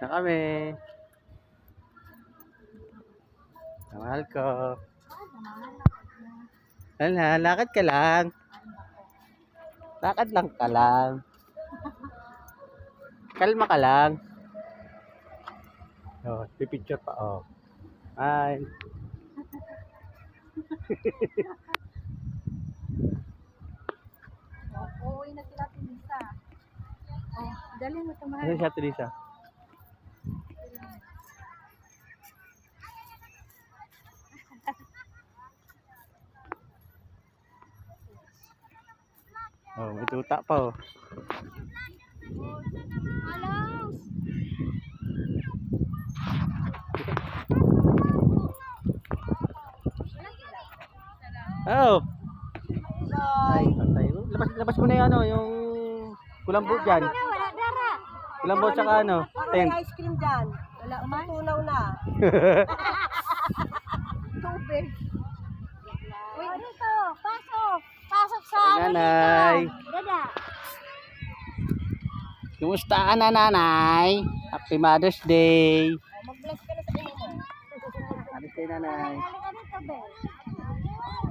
Na kami. Mahal ko. Hala, lakad ka lang. Lakad lang ka lang. Kalma ka lang. Oh, pipicture pa, oh. Hi. Uuwi na sila Teresa. Oh, dali mo ito, mahal. Ano siya, Teresa? Oh, may tuta pa, oh. Alas! Oh. Ay, patay. Labas mo na 'yung ano, yung kulambo diyan. Wala, Dara. Kulambo tsaka ano, tent. May ice cream dyan. Wala, matunaw na. Tubig. Uy, dito. Pasok. Pasok sa Nanay. Dada. Kumusta ka na, nanay? Happy Mother's Day. Mag-bless ka na sa inyo mo. Happy Day, nanay. Halika dito, be.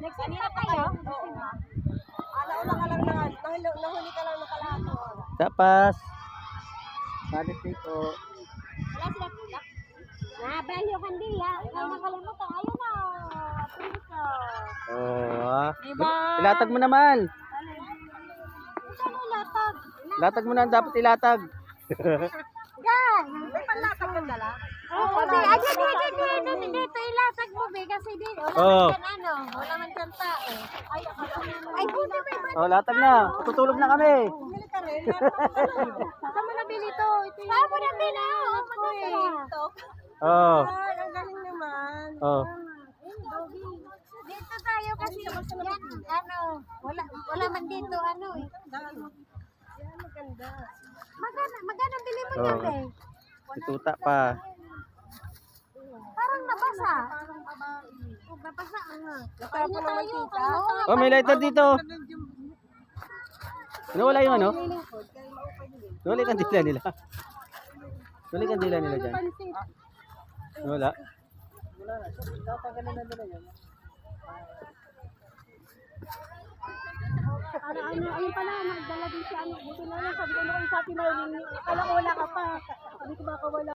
Nagsanira kayo? Alauna ka lang na. Nahuli ka lang nakalato. Tapas. Mother's Day po. Wala sila pula. Nabalyo kandila. Ikaw nakalimutan. Ayun na. Pulito. Oh, Diba? ilatag mo naman. Saan ang latag? Latag mo na, dapat ilatag. Yan! May panlatag kang dala? Oo, be. Ayan, dito ilatag mo, be. Kasi dito, Oo. wala man dyan, ano. Wala man dyan tao. Ay, buti ba yung Oh, latag na. Tutulog na kami. bumili ka rin? Saan mo nabili to? Saan mo nabili? Ito. Oh. Ay, ang galing naman. Oh. Dito tayo kasi yan, ano, wala man dito, ano eh. Yan, maganda. Maganda bili mo Oh. yan eh. May tuta pa. Parang nabasa. Parang babae. Oh, nabasa, ano. Kanya tayo. Oh, may lighter dito. Nawala yung ano? Nawala yung kandila nila. Nawala yung kandila nila dyan. Nawala. Ayun pala, nagdala din si ano. Buti na lang, sabi ko na kayo sa atin na, wala ka pa. Sabi ko baka wala.